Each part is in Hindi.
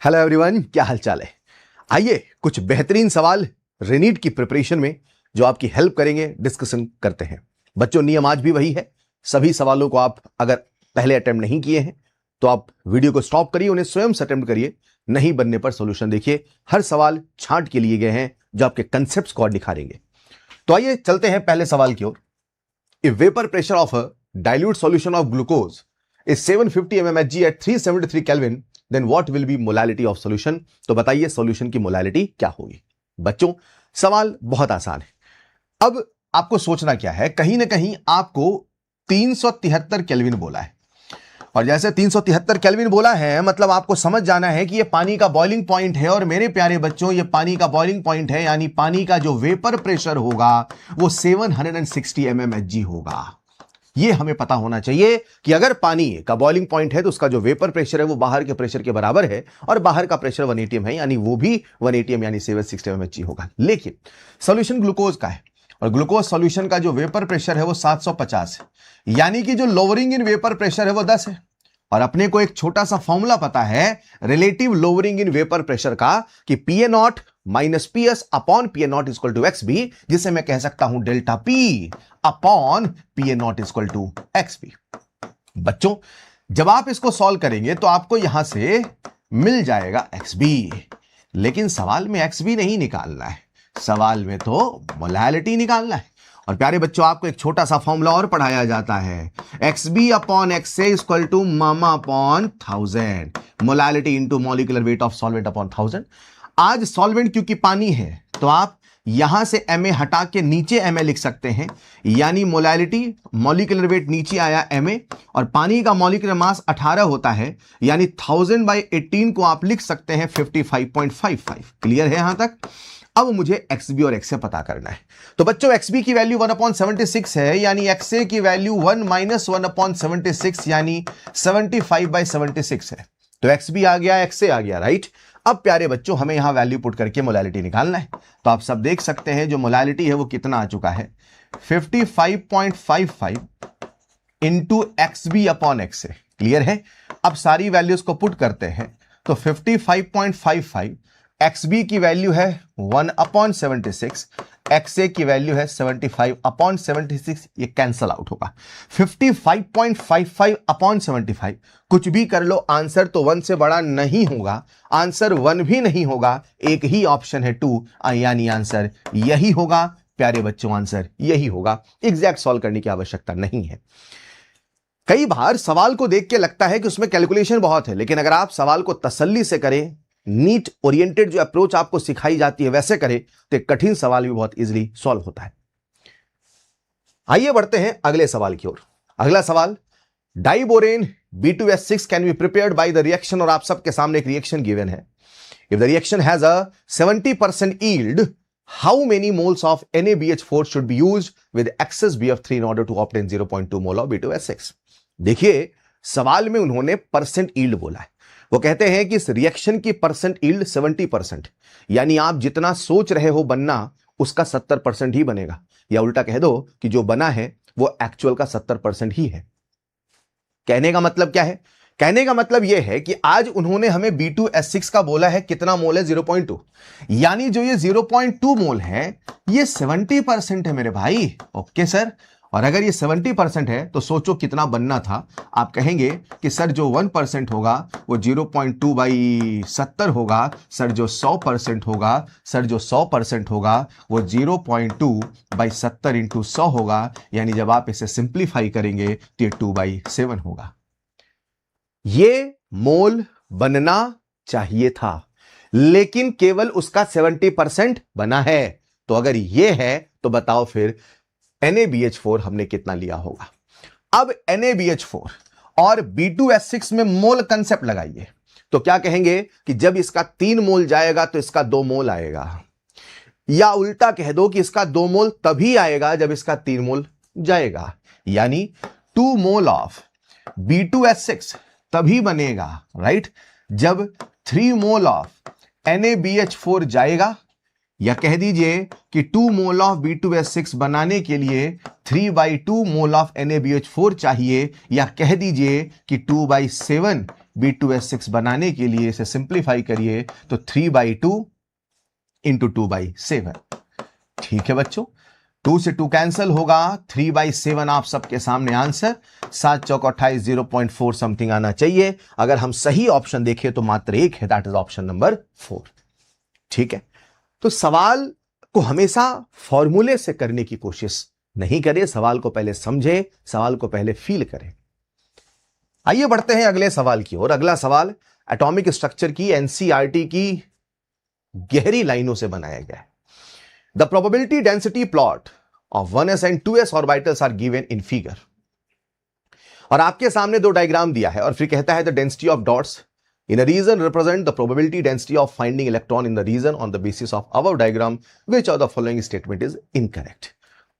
हेलो एवरीवन, क्या हालचाल है। आइए कुछ बेहतरीन सवाल रेनीट की प्रिपरेशन में जो आपकी हेल्प करेंगे डिस्कशन करते हैं। बच्चों, नियम आज भी वही है। सभी सवालों को आप अगर पहले अटेम्प्ट नहीं किए हैं तो आप वीडियो को स्टॉप करिए, उन्हें स्वयं से अटेम्प्ट करिए। नहीं बनने पर सॉल्यूशन देखिए। हर सवाल छांट के लिए गए हैं जो आपके कंसेप्ट्स को और निखारेंगे। तो आइए चलते हैं पहले सवाल की ओर। If vapour pressure of a dilute solution of glucose is 750 mmHg at 373 Kelvin, then what will be molality of solution. तो बताइए सॉल्यूशन की मोलैलिटी क्या होगी। बच्चों, सवाल बहुत आसान है। अब आपको सोचना क्या है, कहीं ना कहीं आपको 373 केल्विन बोला है, और जैसे 373 केल्विन बोला है मतलब आपको समझ जाना है कि ये पानी का बॉइलिंग पॉइंट है। और मेरे प्यारे बच्चों, ये पानी का बॉइलिंग पॉइंट है, यानी पानी का जो वेपर प्रेशर होगा वो 760 mmHg होगा। ये हमें पता होना चाहिए कि अगर पानी का बॉइलिंग पॉइंट है तो उसका जो वेपर प्रेशर है वो बाहर के प्रेशर के बराबर है, और बाहर का प्रेशर 1 atm है, यानी वो भी 1 atm यानी 760 mmHg होगा। लेकिन सॉल्यूशन ग्लूकोज का है, और ग्लूकोज सॉल्यूशन का जो वेपर प्रेशर है वो 750 है, यानी कि जो लोअरिंग इन वेपर प्रेशर है वो 10 है। और अपने को एक छोटा सा फॉर्मूला पता है relative lowering in vapour pressure का, कि PA0 minus PS upon PA0 equal to XB, जिसे मैं कह सकता हूं delta P upon PA0 equal to XB। बच्चों, जब आप इसको सॉल्व करेंगे तो आपको यहां से मिल जाएगा XB, लेकिन सवाल में XB नहीं निकालना है, सवाल में तो मोलैलिटी निकालना है। और प्यारे बच्चों, आपको एक छोटा सा फॉर्मूला और पढ़ाया जाता है, XB upon XA equal to मामा upon 1000, molality into molecular weight of solvent upon 1000। आज सॉल्वेंट क्योंकि पानी है तो आप यहां से Ma हटा के नीचे Ma लिख सकते हैं, यानी मोलैलिटी मॉलिक्यूलर वेट नीचे आया Ma, और पानी का मॉलिक्यूलर मास 18 होता है, यानी 1000/18 को आप लिख सकते हैं 55.55। क्लियर है यहां तक। अब मुझे XB और XA पता करना है। तो बच्चों, XB की वैल्यू 1/76 है, यानी XA की वैल्यू 1 - 1/76 यानी 75/76 है। तो XB आ गया, XA आ गया, राइट। अब प्यारे बच्चों, हमें यहां वैल्यू पुट करके मोलैलिटी निकालना है। तो आप सब देख सकते हैं जो मोलैलिटी है वो कितना आ चुका है, 55.55 into XB upon XA। Clear है। अब सारी वैल्यूज को पुट करते हैं तो 55.55, XB की वैल्यू है 1/76, XA की वैल्यू है 75/76, ये कैंसल आउट होगा। 55.55/75, कुछ भी कर लो, आंसर तो 1 से बड़ा नहीं होगा, आंसर 1 भी नहीं होगा, एक ही ऑप्शन है 2, यानी आंसर यही होगा। प्यारे बच्चों, आंसर यही होगा। एग्जैक्ट सॉल्व करने की आवश्यकता नहीं है। कई बार सवाल को देख के लगता है कि उसमें कैलकुलेशन बहुत है, लेकिन अगर आप सवाल को तसल्ली से करें, नीट ओरिएंटेड जो अप्रोच आपको सिखाई जाती है वैसे करें, तो एक कठिन सवाल भी बहुत इजीली सॉल्व होता है। आइए बढ़ते हैं अगले सवाल की ओर। अगला सवाल, diborane B2S6 can be prepared by the reaction, और आप सबके सामने एक रिएक्शन गिवन है। If the reaction has a 70% yield, how many moles of NaBH4 should be used with excess BF3 in order to obtain 0.2 mole of B2S6। देखिए, सवाल में उन्होंने परसेंट यील्ड बोला है। वो कहते हैं कि इस रिएक्शन की परसेंट यील्ड 70%, यानी आप जितना सोच रहे हो बनना उसका 70% ही बनेगा, या उल्टा कह दो कि जो बना है वो एक्चुअल का 70% ही है। कहने का मतलब क्या है? कहने का मतलब यह है कि आज उन्होंने हमें B2S6 का बोला है, कितना मोल है 0.2, यानी जो ये 0.2 मोल है ये 70% है मेरे भाई। ओके सर, और अगर ये 70% है तो सोचो कितना बनना था। आप कहेंगे कि सर जो 1% होगा वो 0.2/70 होगा, सर जो 100% होगा, सर जो 100% होगा वो 0.2/70 इंटू 100 होगा, यानी जब आप इसे सिंप्लीफाई करेंगे तो ये 2/7 होगा। ये मोल बनना चाहिए था, लेकिन केवल उसका 70% बना है। तो अगर ये है तो बताओ फिर NaBH4 हमने कितना लिया होगा। अब NaBH4 और B2S6 में मोल कंसेप्ट लगाइए, तो क्या कहेंगे कि जब इसका 3 मोल जाएगा तो इसका 2 मोल आएगा, या उल्टा कह दो कि इसका 2 मोल तभी आएगा जब इसका 3 मोल जाएगा, यानी 2 मोल ऑफ B2S6 तभी बनेगा, राइट, जब 3 मोल ऑफ NaBH4 जाएगा, या कह दीजिए कि 2 मोल ऑफ B2S6 बनाने के लिए 3/2 मोल ऑफ NaBH4 चाहिए, या कह दीजिए कि 2/7 B2S6 बनाने के लिए इसे सिंप्लीफाई करिए तो 3/2 इंटू 2/7। ठीक है बच्चों, 2 से 2 कैंसिल होगा, 3/7 आप सबके सामने आंसर, 7 चौक 28, 0.4 समथिंग आना चाहिए। अगर हम सही ऑप्शन देखें तो मात्र एक है, दैट इज ऑप्शन नंबर 4। ठीक है, तो सवाल को हमेशा फॉर्मूले से करने की कोशिश नहीं करें, सवाल को पहले समझे, सवाल को पहले फील करें। आइए बढ़ते हैं अगले सवाल की ओर। अगला सवाल एटॉमिक स्ट्रक्चर की एनसीईआरटी की गहरी लाइनों से बनाया गया है। The probability density plot of 1s and 2s orbitals are given in figure. और आपके सामने दो डायग्राम दिया है और फिर कहता है the density of dots in a region represent the probability density of finding electron in the region on the basis of above diagram which of the following statement is incorrect.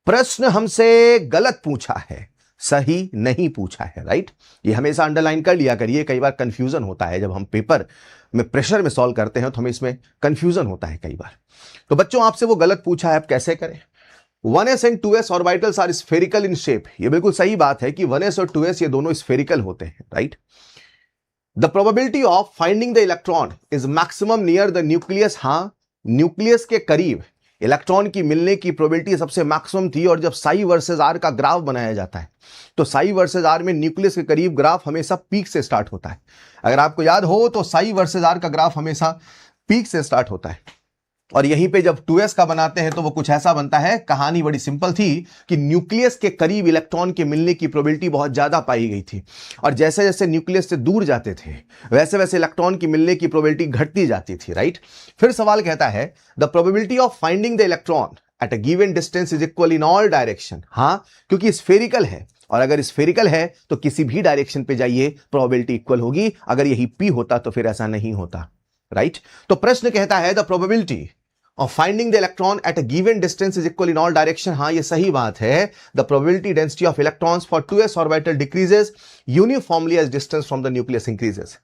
प्रश्न हमसे गलत पूछा है, सही नहीं पूछा है, राइट। ये हमेशा अंडरलाइन कर लिया करिए, कई बार कंफ्यूजन होता है जब हम पेपर में प्रेशर में सॉल्व करते हैं तो हमें इसमें कंफ्यूजन होता है कई बार। तो बच्चों आपसे वो गलत पूछा है, आप कैसे करें। 1s and 2s orbitals are spherical in shape. ये बिल्कुल सही बात है कि 1s और 2s ये दोनों स्फेरिकल होते हैं, right. The probability of finding the electron is maximum near the nucleus. हां, न्यूक्लियस के करीब इलेक्ट्रॉन की मिलने की प्रोबेबिलिटी सबसे मैक्सिमम थी। और जब साई वर्सेस आर का ग्राफ बनाया जाता है तो साई वर्सेस आर में न्यूक्लियस के करीब ग्राफ हमेशा पीक से स्टार्ट होता है। अगर आपको याद हो तो साई वर्सेस आर का ग्राफ हमेशा पीक से स्टार्ट होता है। और यहीं पे जब 2s का बनाते हैं तो वो कुछ ऐसा बनता है। कहानी बड़ी सिंपल थी कि न्यूक्लियस के करीब इलेक्ट्रॉन के मिलने की प्रोबेबिलिटी बहुत ज्यादा पाई गई थी, और जैसे जैसे न्यूक्लियस से दूर जाते थे वैसे वैसे इलेक्ट्रॉन की मिलने की प्रोबेबिलिटी घटती जाती थी, राइट। फिर सवाल कहता है the probability of finding the electron at a given distance is equal in all direction. हां, क्योंकि स्फेरिकल है, और अगर स्फेरिकल है तो किसी भी डायरेक्शन पे जाइए प्रोबेबिलिटी इक्वल होगी। अगर यही पी होता तो फिर ऐसा नहीं होता, राइट। तो प्रश्न कहता है the probability of finding the electron at a given distance is equal in all direction। हाँ, ये सही बात है। The probability density of electrons for 2s orbital decreases uniformly as distance from the nucleus increases।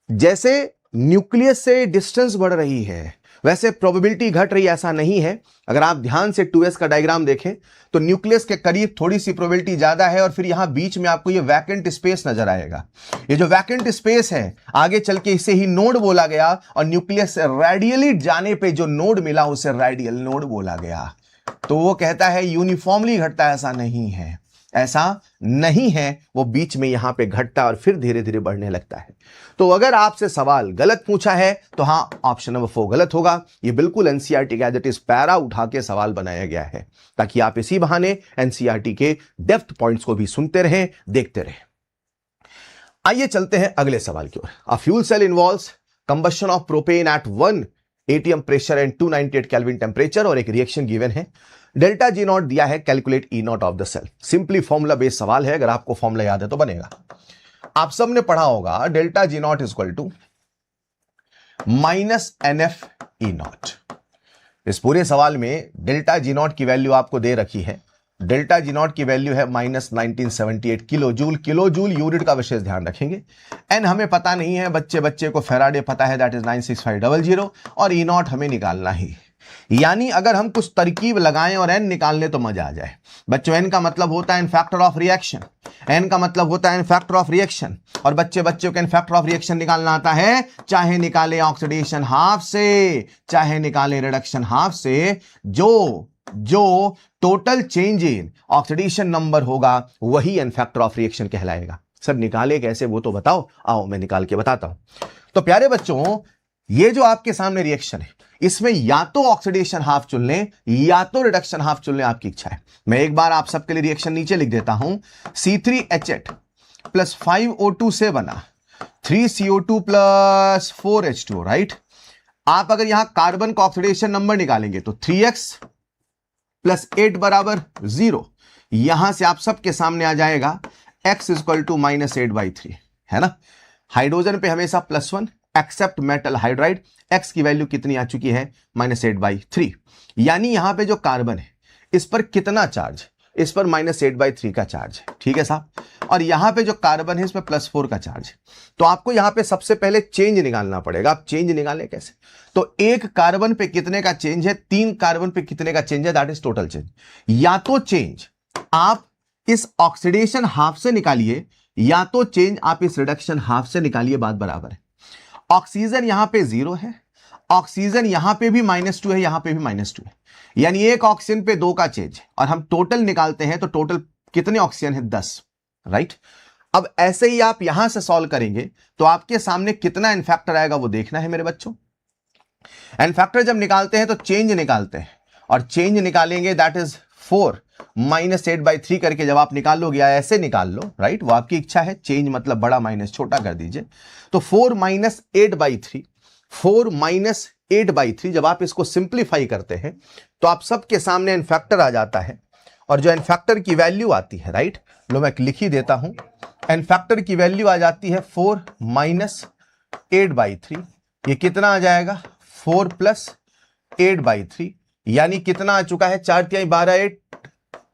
जैसे न्यूक्लियस से डिस्टेंस बढ़ रही है वैसे प्रोबेबिलिटी घट रही, ऐसा नहीं है। अगर आप ध्यान से 2s का डायग्राम देखें तो न्यूक्लियस के करीब थोड़ी सी प्रोबेबिलिटी ज्यादा है, और फिर यहां बीच में आपको ये वैकेंट स्पेस नजर आएगा। ये जो वैकेंट स्पेस है आगे चल के इसे ही नोड बोला गया, और न्यूक्लियस से रेडियली जाने पे जो नोड मिला उसे रेडियल नोड बोला गया। तो वो कहता है यूनिफॉर्मली घटता है, ऐसा नहीं है, ऐसा नहीं है। वो बीच में यहां पे घटता और फिर धीरे धीरे बढ़ने लगता है। तो अगर आपसे सवाल गलत पूछा है तो हां, ऑप्शन नंबर 4 गलत होगा। ये बिल्कुल एनसीईआरटी गैजेट पैरा उठा के सवाल बनाया गया है ताकि आप इसी बहाने एनसीईआरटी के डेप्थ पॉइंट्स को भी सुनते रहें, देखते रहें। आइए चलते हैं अगले सवाल की ओर। A fuel cell involves combustion of propane at 1 atm pressure and 298 kelvin temperature, और एक रिएक्शन गिवन है। डेल्टा जी नॉट दिया है, calculate E nought of the cell. Simply formula based सवाल है, अगर आपको फॉर्मूला याद है तो बनेगा। आप सबने पढ़ा होगा delta G not is equal to minus NF E not. इस पूरे सवाल में डेल्टा जी नॉट की वैल्यू आपको दे रखी है। डेल्टा जी नॉट की वैल्यू है -1978 kilo joule. Kilo joule unit का विशेष ध्यान रखेंगे। एन हमें पता नहीं है, बच्चे को फैराडे पता है, दैट इज 96500, और ई नॉट हमें निकालना ही। यानी अगर हम कुछ तरकीब लगाएं और एन निकाल लें तो मजा आ जाए। बच्चों एन का मतलब होता है इन फैक्टर ऑफ रिएक्शन, एन का मतलब होता है इन फैक्टर ऑफ रिएक्शन, और बच्चों को इन फैक्टर ऑफ रिएक्शन निकालना आता है, चाहे निकाले ऑक्सीडेशन हाफ से चाहे निकाले रिडक्शन हाफ से। जो total change in oxidation number होगा वही एन फैक्टर ऑफ रिएक्शन कहलाएगा। सर निकाले कैसे वो तो बताओ। आओ मैं निकाल के बताता हूं। तो प्यारे बच्चों, ये जो आपके सामने रिएक्शन है इसमें या तो ऑक्सीडेशन हाफ चुन लें या तो रिडक्शन हाफ चुन लें, आपकी इच्छा है। मैं एक बार आप सबके लिए रिएक्शन नीचे लिख देता हूं। C3H8 प्लस 5O2 से बना 3CO2 प्लस 4H2, राइट। आप अगर यहां कार्बन का ऑक्सीडेशन नंबर निकालेंगे तो 3x प्लस 8 बराबर 0। यहां से आप सबके सामने आ जाएगा x इक्वल टू -8/3, है ना। हाइड्रोजन पे हमेशा +1 एक्सेप्ट मेटल हाइड्राइड। x की वैल्यू कितनी आ चुकी है -8/3। यानी यहां पे जो कार्बन है इस पर कितना चार्ज, इस पर -8/3 का चार्ज है, ठीक है साहब। और यहां पे जो कार्बन है इसमें +4 का चार्ज है। तो आपको यहां पे सबसे पहले चेंज निकालना पड़ेगा। आप चेंज निकालें कैसे, तो एक कार्बन पे कितने का चेंज है, 3 कार्बन पे कितने का चेंज है, दैट इज टोटल चेंज। या तो चेंज आप इस ऑक्सीडेशन हाफ से निकालिए या तो चेंज आप इस रिडक्शन हाफ से निकालिए, बात बराबर है। ऑक्सीजन यहां पे 0 है, ऑक्सीजन यहां पे भी -2 है, यहां पे भी -2 है, यानी एक ऑक्सीजन पे 2 का चेंज, और हम टोटल निकालते हैं तो टोटल कितने ऑक्सीजन है? 10, राइट। अब ऐसे ही आप यहां से सॉल्व करेंगे तो आपके सामने कितना एन फैक्टर आएगा वो देखना है मेरे बच्चों। एन फैक्टर जब निकालते हैं तो चेंज निकालते हैं, और चेंज निकालेंगे दैट इज 4 -8/3 करके जब आप निकाल लोगे, या ऐसे निकाल लो, राइट, वो आपकी इच्छा है। चेंज मतलब बड़ा माइनस छोटा कर दीजिए, तो 4 -8/3, 4 -8/3 जब आप इसको सिंप्लीफाई करते हैं तो आप सबके सामने एन फैक्टर आ जाता है, और जो एन फैक्टर की वैल्यू आती है, राइट, लो मैं लिख ही देता हूं, एन फैक्टर की वैल्यू आ जाती है 4 -8/3, ये कितना आ जाएगा? 4 + 8/3, यानी कितना आ चुका है? 4 × 12 8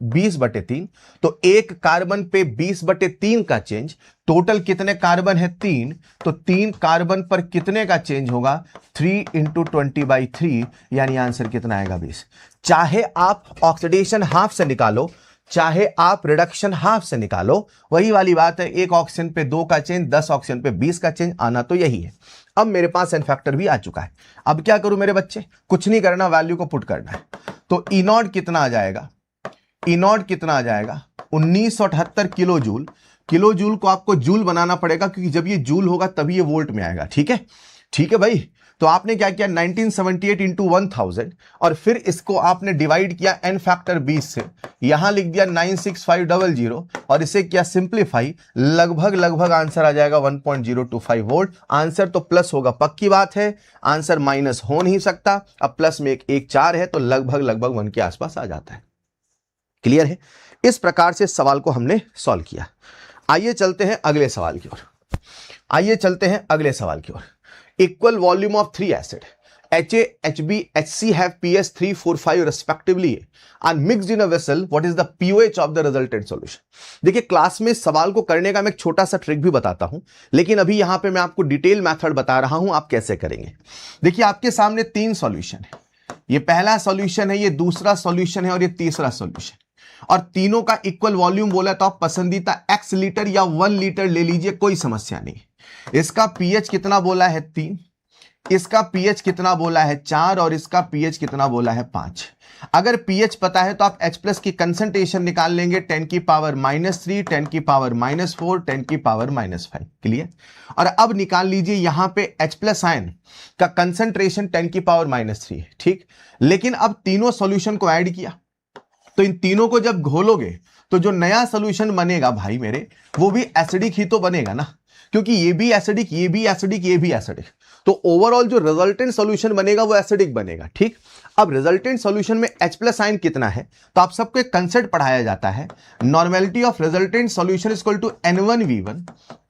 20/3, तो एक कार्बन पे 20/3 का चेंज, टोटल कितने कार्बन है? 3, तो 3 कार्बन पर कितने का चेंज होगा? 3 × 20/3, यानी आंसर कितना आएगा? 20। चाहे आप ऑक्सीडेशन हाफ से निकालो, चाहे आप रिडक्शन हाफ से निकालो, वही वाली बात है। एक ऑक्सीजन पे 2 का चेंज, 10 ऑक्सीजन पे 20 का चेंज, आना तो यही है। अब मेरे पास एन फैक्टर भी आ चुका है, अब क्या करूं मेरे बच्चे? कुछ नहीं करना, वैल्यू को पुट करना है। तो E0 कितना आ जाएगा? E0 कितना आ जाएगा? 1978 किलो जूल। किलो जूल को आपको जूल बनाना पड़ेगा, क्योंकि जब ये जूल होगा तभी ये वोल्ट में आएगा। ठीक है, ठीक है भाई। तो आपने क्या किया? 1978 × 1000, और फिर इसको आपने डिवाइड किया एन फैक्टर 20 से, यहां लिख दिया 96500, और इसे किया सिंप्लीफाई, लगभग आंसर आ जाएगा 1.025 वोल्ट। आंसर तो प्लस होगा, पक्की बात है, आंसर माइनस हो नहीं सकता। अब प्लस में एक 4 है, तो लगभग 1 के आसपास आ जाता है। क्लियर है? इस प्रकार से सवाल को हमने सॉल्व किया। आइए चलते हैं अगले सवाल की ओर। Equal volume of 3 acid HA, HB, HC have pH 3, 4, 5 respectively and mixed in a vessel. What is the pOH of the resultant solution? देखिए, क्लास में सवाल को करने का मैं एक छोटा सा ट्रिक भी बताता हूं, लेकिन अभी यहां पे मैं आपको डिटेल मेथड बता रहा हूं आप कैसे करेंगे। देखिए, आपके सामने 3 सॉल्यूशन है, ये पहला सॉल्यूशन है, ये दूसरा सॉल्यूशन है, और ये तीसरा सॉल्यूशन, और तीनों का इक्वल वॉल्यूम बोला तो आप पसंदीदा x लीटर या 1 लीटर ले लीजिए, कोई समस्या नहीं। इसका pH कितना बोला है? 3, इसका pH कितना बोला है? 4, और इसका pH कितना बोला है? 5। अगर pH पता है तो आप H+ की कंसंट्रेशन निकाल लेंगे, 10 की पावर -3, 10 की पावर -4, 10 की पावर -5। क्लियर? और अब निकाल लीजिए यहां पे H+ आयन का कंसंट्रेशन 10 की पावर -3 है, ठीक। लेकिन अब तीनों सॉल्यूशन को ऐड किया, तो इन तीनों को जब घोलोगे तो जो नया सॉल्यूशन बनेगा भाई मेरे, वो भी एसिडिक ही तो बनेगा ना, क्योंकि ये भी एसिडिक, ये भी एसिडिक, ये भी एसिडिक, तो ओवरऑल जो रिजल्टेंट सॉल्यूशन बनेगा वो एसिडिक बनेगा। ठीक, अब रिजल्टेंट सॉल्यूशन में H+ आयन कितना है, तो आप सबको एक कंसेप्ट पढ़ाया जाता है, normality of resultant solution is equal to N1V1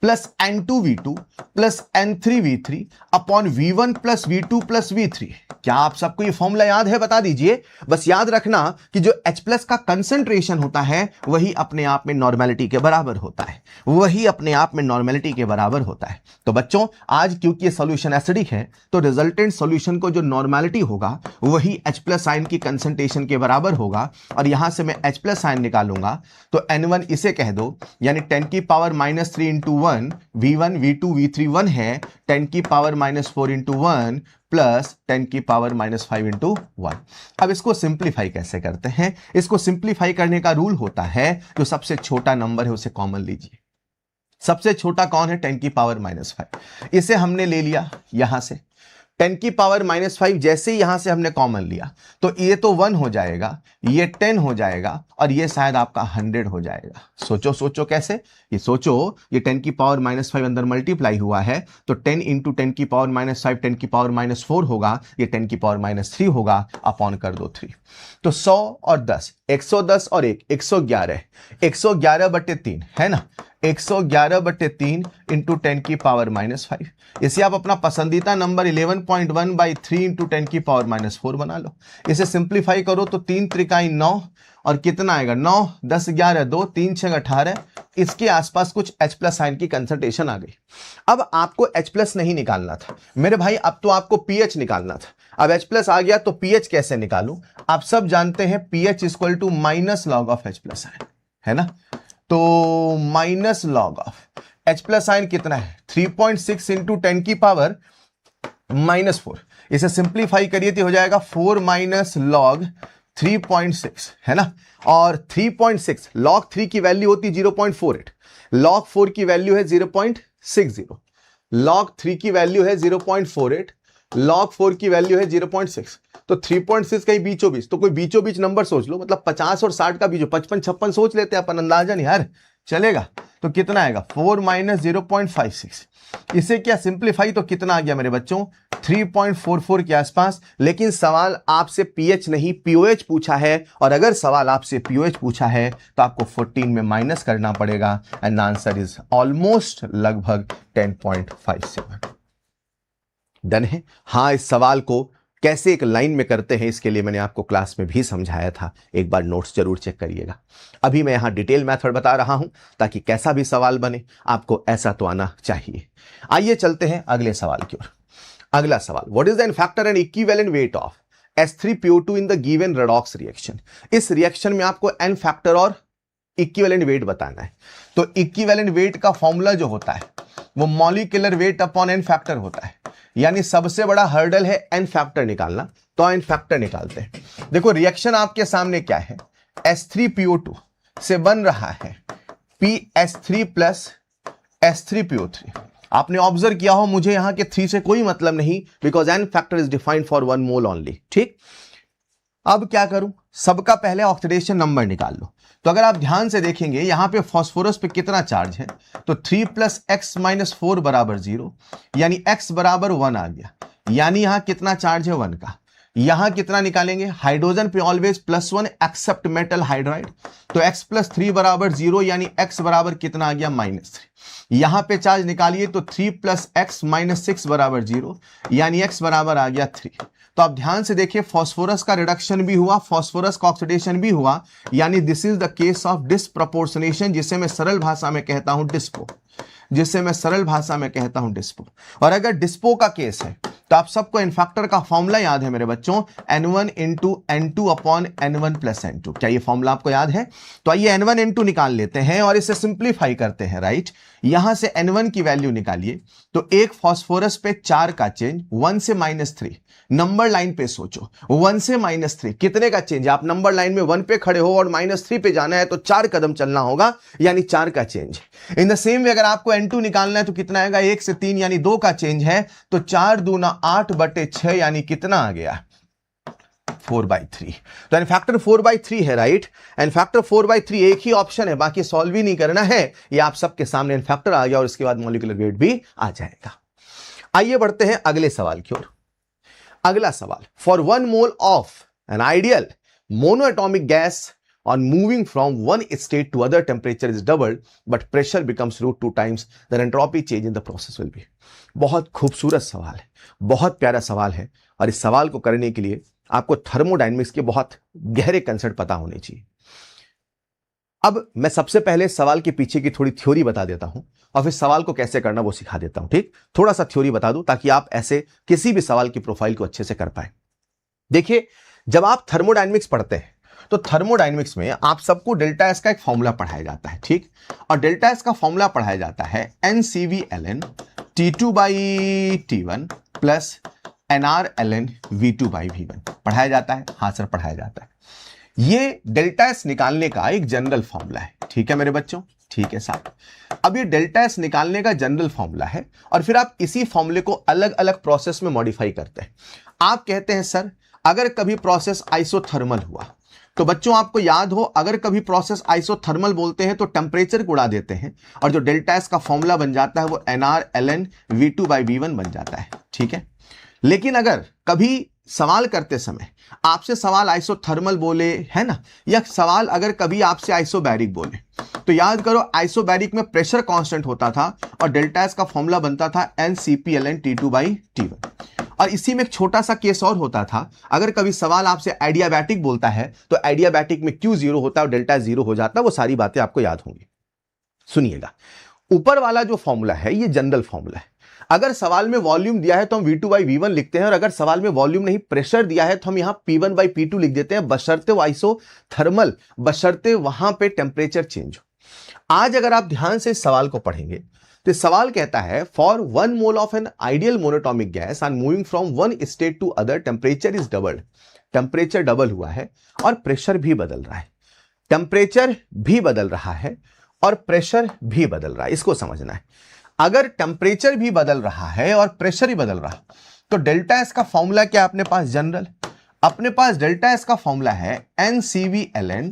plus N2V2 plus N3V3 upon V1 plus V2 plus V3। क्या आप सबको ये फॉर्मूला याद है? बता दीजिए। बस याद रखना कि जो H+ का कंसंट्रेशन होता है वही अपने आप में नॉर्मेलिटी के बराबर होता है, वही अपने आप में नॉर्मेलिटी के बराबर होता है। तो बच्चों, आज क्योंकि ये सॉल्यूशन एसिडिक है तो रिजल्टेंट सॉल्यूशन को जो नॉर्मेलिटी होगा वही H+ आयन की कंसंट्रेशन के बराबर होगा, और यहां से मैं H+ आयन निकालूंगा तो N1 इसे कह दो, यानी 10 की power -3 into 1, V1 V2 V3 1 है, 10 की पावर -4 इंटू 1 प्लस 10 की पावर -5 इंटू 1। अब इसको सिंप्लीफाई कैसे करते हैं? इसको सिंप्लीफाई करने का रूल होता है, जो सबसे छोटा नंबर है उसे कॉमन लीजिए। सबसे छोटा कौन है? 10 की पावर -5। इसे हमने ले लिया यहां से, 10 की पावर -5 जैसे ही यहां से हमने कॉमन लिया तो ये तो 1 हो जाएगा, ये 10 हो जाएगा, और ये शायद आपका 100 हो जाएगा। सोचो सोचो कैसे, ये सोचो, ये 10 की पावर -5 अंदर मल्टीप्लाई हुआ है तो 10 इंटू 10 की पावर -5 10 की पावर -4 होगा, ये 10 की पावर -3 होगा, अपॉन कर दो 3। तो 100 और 10, 110 और 1, 111, 111/3 है ना, 111/3 इंटू 10 की पावर -5। इसे आप अपना पसंदीदा नंबर 11.1/3 इंटू 10 की पावर -4 बना लो। इसे सिंप्लीफाई करो तो 3 त्रिकाई 9, और कितना आएगा 9, 10, 11, 2, 3, 6, 18। इसके आसपास कुछ H+ आयन की कंसंट्रेशन आ गई। अब आपको H+ नहीं निकालना था मेरे भाई, अब तो आपको pH निकालना था। अब H+ आ गया तो pH कैसे निकालूं? आप सब जानते हैं pH equal to minus log of H+ ion. है ना, तो minus log of h plus sign कितना है 3.6 इंटू 10 की पावर -4। इसे सिंप्लीफाई करिए तो हो जाएगा 4 माइनस लॉग 3.6, है ना, और 3.6 लॉग 3 की वैल्यू होती 0.48, लॉग 4 की वैल्यू है 0.60, लॉग 3 की वैल्यू है 0.48, लॉग 4 की वैल्यू है 0.6, तो 3.6 कहीं बीचों बीच, तो कोई बीचों बीच नंबर सोच लो, मतलब 50 और 60 का बीचों 55 56 सोच लेते हैं अपन, अंदाजा नहीं यार चलेगा। तो कितना आएगा 4 माइनस 0.56, इसे क्या सिंप्लीफाई तो कितना आ गया मेरे बच्चों 3.44 के आसपास। लेकिन सवाल आपसे पीएच नहीं पीओएच पूछा है, और अगर सवाल आपसे पीओएच पूछा है तो आपको 14 में माइनस करना पड़ेगा, एंड आंसर इज ऑलमोस्ट लगभग 10.57। डन है। हाँ, इस सवाल को कैसे एक लाइन में करते हैं इसके लिए मैंने आपको क्लास में भी समझाया था, एक बार नोट्स जरूर चेक करिएगा। अभी मैं यहां डिटेल मेथड बता रहा हूं ताकि कैसा भी सवाल बने आपको ऐसा तो आना चाहिए। आइए चलते हैं अगले सवाल की ओर। अगला सवाल, what is the factor and equivalent weight of S3PO2 in the given redox reaction. इस रिएक्शन में आपको एन फैक्टर और इक्विवेलेंट वेट बताना है। तो इक्विवेलेंट वेट का फॉर्मूला जो होता है वो molecular weight upon n factor होता है, यानी सबसे बड़ा हर्डल है एन फैक्टर निकालना, तो एन फैक्टर निकालते हैं। देखो रिएक्शन आपके सामने क्या है, S3PO2 से बन रहा है PS3 प्लस S3PO3। आपने ऑब्जर्व किया हो मुझे यहां के 3 से कोई मतलब नहीं, because n factor is defined for 1 mole only. ठीक, अब क्या करूं, सबका पहले ऑक्सीडेशन नंबर निकाल लो। तो अगर आप ध्यान से देखेंगे यहां पे फास्फोरस पे कितना चार्ज है, तो 3 प्लस एक्स माइनस 4 बराबर 0, यानी x बराबर 1 आ गया, यानी यहां कितना चार्ज है 1 का। यहां कितना निकालेंगे, हाइड्रोजन पे ऑलवेज +1 एक्सेप्ट मेटल हाइड्राइड, तो x प्लस 3 बराबर 0, यानी x बराबर कितना आ गया -3। यहां पे चार्ज निकालिए तो 3 प्लस एक्स माइनस 6 बराबर 0, यानी x बराबर आ गया 3। तो आप ध्यान से देखिए फास्फोरस का रिडक्शन भी हुआ, फास्फोरस का ऑक्सीडेशन भी हुआ, यानी this is the case of disproportionation, जिसे मैं सरल भाषा में कहता हूं डिस्पो, जिसे मैं सरल भाषा में कहता हूं डिस्पो। और अगर डिस्पो का केस है तो आप सबको इन फैक्टर का फॉर्मूला याद है मेरे बच्चों, N1 into N2 upon N1 plus N2। क्या ये फॉर्मूला आपको याद है? तो आइए N1 N2 निकाल लेते हैं और इसे सिंप्लीफाई करते हैं। राइट, यहां से N1 की वैल्यू निकालिए तो एक फास्फोरस पे 4 का चेंज, 1 से -3, नंबर लाइन पे सोचो 1 से -3 कितने का चेंज है। आप नंबर लाइन में 1 पे खड़े हो और -3 पे जाना है तो 4 कदम चलना होगा, यानी 4 का change. In the same way अगर आपको N2 निकालना है तो कितना आएगा, 1 से 3 यानी 2 का चेंज है, तो 4 दूना 8/6 यानी कितना आ गया 4/3। तो एन फैक्टर 4/3 है। राइट, एन फैक्टर 4/3 एक ही ऑप्शन है, बाकी सॉल्व ही नहीं करना है, ये आप सबके सामने एन फैक्टर आ गया और इसके बाद मॉलिक्यूलर वेट भी आ जाएगा। आइए बढ़ते हैं अगले सवाल की ओर। अगला सवाल, for 1 mole of an ideal monoatomic gas on moving from one state to other, temperature is doubled but pressure becomes √2 times, the entropy change in the process will be। बहुत खूबसूरत सवाल है, बहुत प्यारा सवाल है, और इस सवाल को करने के लिए आपको थर्मोडायनेमिक्स के बहुत गहरे कंसेप्ट पता होने चाहिए। अब मैं सबसे पहले सवाल के पीछे की थोड़ी थ्योरी बता देता हूं और फिर सवाल को कैसे करना वो सिखा देता हूं। ठीक, थोड़ा सा थ्योरी बता दूं ताकि आप ऐसे किसी भी सवाल की प्रोफाइल को अच्छे से कर पाए। देखिए, जब आप थर्मोडायनेमिक्स पढ़ते हैं तो थर्मोडायनेमिक्स में आप सबको डेल्टा एस का एक फॉर्मूला पढ़ाया जाता है। ठीक, और डेल्टा एस का फॉर्मूला पढ़ाया जाता है NCV/ln T2/T1 plus NR/ln V2/V1 पढ़ाया जाता है। हाँ सर, पढ़ाया जाता है। ये डेल्टा एस निकालने का एक जनरल फॉर्मूला है। ठीक है मेरे बच्चों, ठीक है साहब। अब ये डेल्टा एस निकालने का जनरल फॉर्मूला है और फिर आप इसी फॉर्मूले को अलग अलग प्रोसेस में मॉडिफाई करते हैं। आप कहते हैं सर अगर कभी प्रोसेस आइसोथर्मल हुआ, तो बच्चों आपको याद हो अगर कभी प्रोसेस आइसोथर्मल बोलते हैं तो टेम्परेचर को उड़ा देते हैं और जो डेल्टा एस का फॉर्मूला बन जाता है वो NR/ln V2/V1 बन जाता है। ठीक है, लेकिन अगर कभी सवाल करते समय आपसे सवाल आइसोथर्मल बोले, है ना, या सवाल अगर कभी आपसे आइसोबैरिक बोले, तो याद करो आइसोबैरिक में प्रेशर कांस्टेंट होता था और डेल्टा एस का फॉर्मूला बनता था NCP/ln T2/T1। और इसी में एक छोटा सा केस और होता था, अगर कभी सवाल आपसे एडियाबैटिक बोलता है तो एडियाबैटिक में Q 0 होता है और डेल्टा 0 हो जाता है। वो सारी बातें आपको याद होंगी। सुनिएगा, ऊपर वाला जो फॉर्मूला है ये जनरल फॉर्मूला है। अगर सवाल में वॉल्यूम दिया है तो हम V2/V1 लिखते हैं, और अगर सवाल में वॉल्यूम नहीं प्रेशर दिया है तो हम यहां P1/P2 लिख देते हैं, बशर्ते वो आइसोथर्मल, बशर्ते वहां पे टेम्परेचर चेंज हो। आज अगर आप ध्यान से इस सवाल को पढ़ेंगे तो सवाल कहता है for 1 mole of an ideal monatomic gas on moving from one state to other temperature is doubled. Temperature double हुआ है और प्रेशर भी बदल रहा है, टेम्परेचर भी बदल रहा है और प्रेशर भी बदल रहा है। इसको समझना है। अगर टेम्परेचर भी बदल रहा है और प्रेशर ही बदल रहा है तो डेल्टा एस का फॉर्मूला क्या अपने पास? जनरल अपने पास डेल्टा एस का फॉर्मूला है NCV/ln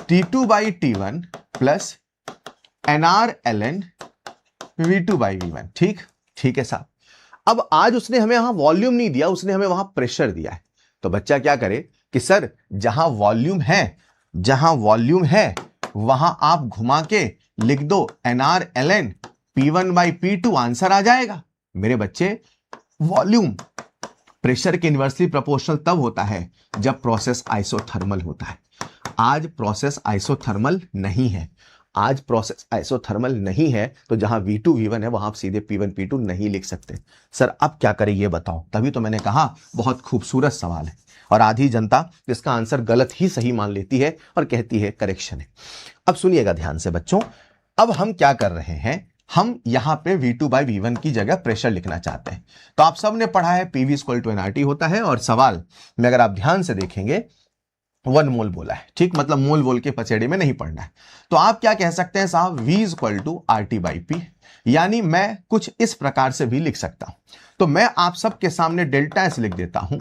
T2/T1 plus NR/ln V2/V1। ठीक है साहब। अब आज उसने हमें यहां वॉल्यूम नहीं दिया, उसने हमें वहां प्रेशर दिया है। तो बच्चा क्या करे कि सर जहां वॉल्यूम है वहां आप घुमा के लिख दो NR/ln P1/P2, आंसर आ जाएगा। मेरे बच्चे वॉल्यूम प्रेशर के इनवर्सली प्रोपोर्शनल तब होता है जब प्रोसेस आइसोथर्मल होता है। आज प्रोसेस आइसोथर्मल नहीं है, आज प्रोसेस आइसोथर्मल नहीं है, तो जहां V2/V1 है वहां आप सीधे P1/P2 नहीं लिख सकते। सर अब क्या करें ये बताओ। तभी तो मैंने कहा बहुत खूबसूरत सवाल है और आधी जनता इसका आंसर गलत ही सही मान लेती है और कहती है करेक्शन है। अब सुनिएगा ध्यान से बच्चों, अब हम क्या कर रहे हैं, हम यहां पे V2/V1 की जगह प्रेशर लिखना चाहते हैं। तो आप सबने पढ़ा है PV = nRT होता है, और सवाल में अगर आप ध्यान से देखेंगे 1 मोल बोला है, ठीक, मतलब मोल बोल के पचेड़ी में नहीं पढ़ना है। तो आप क्या कह सकते हैं साहब, V = RT/P, यानी मैं कुछ इस प्रकार से भी लिख सकता हूं। तो मैं आप सबके सामने डेल्टा एस लिख देता हूं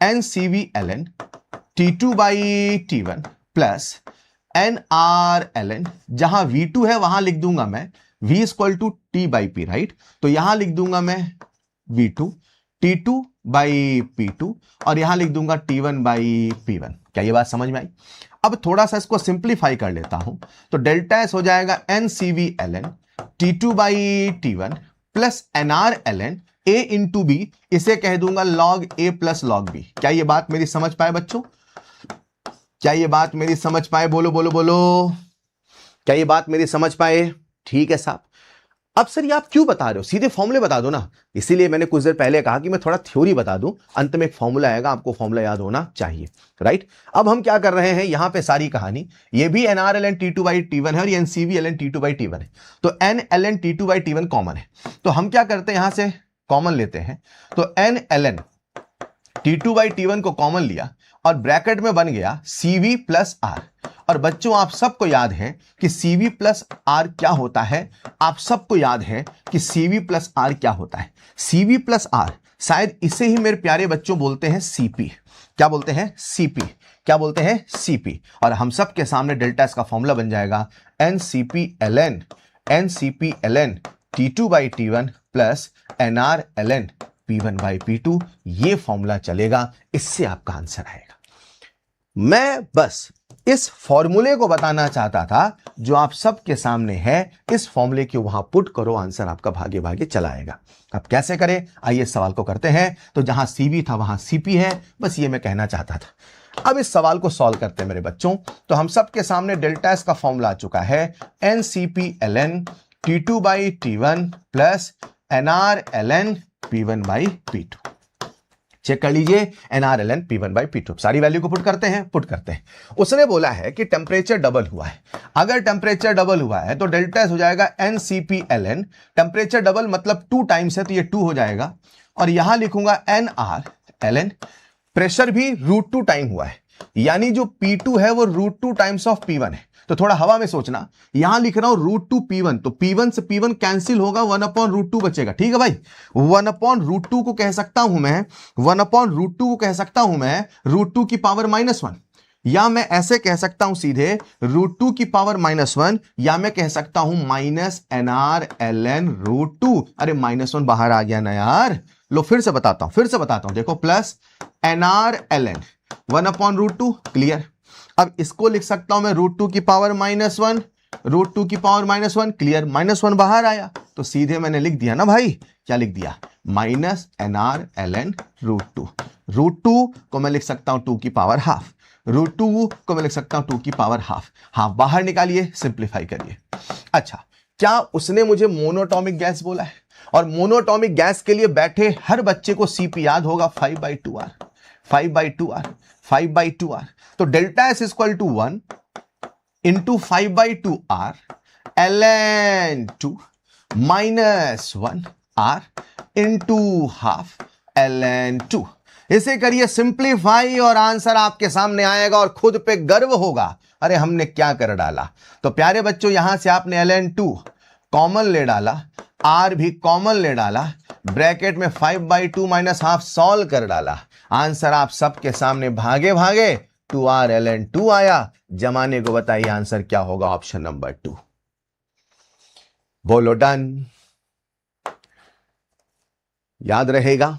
NCV/ln T2/T1 प्लस NR/ln, जहां V2 है वहां लिख दूंगा मैं V = T/P, राइट। तो यहां लिख दूंगा मैं V2 T2/P2 और यहां लिख दूंगा T1/P1। क्या ये बात समझ में आई? अब थोड़ा सा इसको सिंप्लीफाई कर लेता हूं, तो डेल्टा एस हो जाएगा NCV/ln T2/T1 plus NR/ln A × B, इसे कह दूंगा log A plus log B। क्या ये बात मेरी समझ पाए बच्चों? क्या ये बात मेरी समझ पाए? बोलो बोलो बोलो, क्या ये बात मेरी समझ पाए? ठीक है साहब। अब सर ये आप क्यों बता रहे हो, सीधे फॉर्मूले बता दो ना। इसीलिए मैंने कुछ देर पहले कहा कि मैं थोड़ा थ्योरी बता दूं, अंत में एक फॉर्मूला आएगा, आपको फॉर्मूला याद होना चाहिए, राइट। अब हम क्या कर रहे हैं, यहां पे सारी कहानी, ये भी NR/ln T2/T1 है और ये NCV/ln T2/T1 है, तो N/ln T2/T1 कॉमन है। तो हम क्या करते हैं, यहां से कॉमन लेते हैं, तो N/ln T2/T1 को कॉमन लिया और ब्रैकेट में बन गया CV + R। और बच्चों आप सबको याद है कि CV + R क्या होता है, आप सबको याद है कि CV + R क्या होता है। CV + R शायद इसे ही मेरे प्यारे बच्चों बोलते हैं CP। क्या बोलते हैं? CP। क्या बोलते हैं? CP। और हम सब के सामने डेल्टा एस का फॉर्मूला बन जाएगा NCP/ln T2/T1 plus NR/ln P1/P2। ये फॉर्मूला चलेगा, इससे आपका आंसर आएगा। मैं बस इस फॉर्मूले को बताना चाहता था जो आप सबके सामने है, इस फॉर्मूले को वहां पुट करो, आंसर आपका भागे भागे चला आएगा। अब कैसे करें, आइए इस सवाल को करते हैं। तो जहां CV था वहां CP है, बस ये मैं कहना चाहता था। अब इस सवाल को सॉल्व करते हैं मेरे बच्चों। तो हम सबके सामने डेल्टा एस का फॉर्मूला आ चुका है NCP/ln T2/T1 plus NR/ln P1/P2। Check कर लीजिए, NR/ln P1/P2। सारी वैल्यू को पुट करते हैं। उसने बोला है कि टेम्परेचर डबल हुआ है। अगर टेम्परेचर डबल हुआ है तो डेल्टा एस हो जाएगा NCP/ln, टेम्परेचर डबल मतलब 2 टाइम्स है तो ये 2 हो जाएगा, और यहां लिखूंगा NR/ln, प्रेशर भी √2 टाइम हुआ है, यानी जो P2 है वो √2 टाइम्स ऑफ P1 है। तो थोड़ा हवा में सोचना, यहां लिख रहा हूं √2 P1, तो P1 से P1 कैंसिल होगा, 1/√2 बचेगा। ठीक है भाई, 1/√2 को कह सकता हूं मैं, 1/√2 को कह सकता हूं मैं √2 की पावर -1, या मैं ऐसे कह सकता हूं सीधे √2 की पावर -1, या मैं कह सकता हूं -NR/ln √2। अरे -1 बाहर आ गया ना यार, लो फिर से बताता हूं, देखो प्लस NR/ln 1/√2, क्लियर। अब इसको लिख सकता हूं मैं √2 की पावर -1, √2 की पावर -1, क्लियर। -1 बाहर आया तो सीधे मैंने लिख दिया ना भाई, क्या लिख दिया, -NR/ln √2। √2 को मैं लिख सकता हूं 2 की पावर हाफ, √2 को मैं लिख सकता हूं 2 की पावर हाफ बाहर निकालिए, सिंप्लीफाई करिए। अच्छा, क्या उसने मुझे मोनोटॉमिक गैस बोला है? और मोनोटॉमिक गैस के लिए बैठे हर बच्चे को CP याद होगा 5/2R, 5/2R, 5/2R। तो डेल्टा S equal to 1 into 5/2R ln2 माइनस 1R इंटू हाफ ln2। इसे करिए सिंप्लीफाई और आंसर आपके सामने आएगा और खुद पे गर्व होगा, अरे हमने क्या कर डाला। तो प्यारे बच्चों यहां से आपने ln2 कॉमन ले डाला, R भी कॉमन ले डाला, ब्रैकेट में 5/2 माइनस हाफ सॉल्व कर डाला। आंसर आप सबके सामने भागे भागे 2R ln2 आया। जमाने को बताइए आंसर क्या होगा, ऑप्शन नंबर 2। बोलो डन, याद रहेगा।